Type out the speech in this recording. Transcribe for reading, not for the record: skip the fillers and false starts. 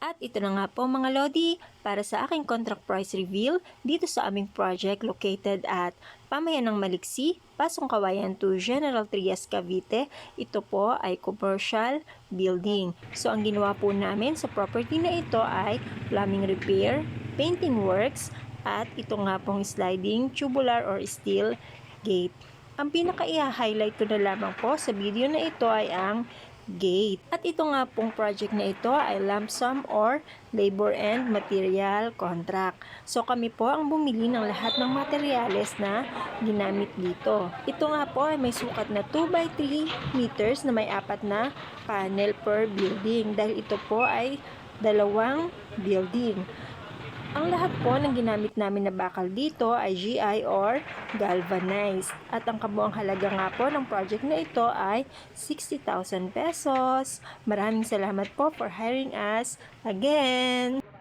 At ito na nga po mga Lodi, para sa aking contract price reveal dito sa aming project located at Pamayan ng Maliksi, Pasong Kawayan to General Trias, Cavite. Ito po ay commercial building. So ang ginawa po namin sa property na ito ay plumbing repair, painting works, at ito nga pong sliding tubular or steel gate. Ang pinaka-i-highlight ko na lamang po sa video na ito ay ang gate. At ito nga pong project na ito ay lump sum or labor and material contract. So kami po ang bumili ng lahat ng materyales na ginamit dito. Ito nga po ay may sukat na 2x3 meters na may 4 na panel per building dahil ito po ay dalawang building. Ang lahat po ng ginamit namin na bakal dito ay GI or galvanized. At ang kabuang halaga nga po ng project na ito ay 60,000 pesos. Maraming salamat po for hiring us again!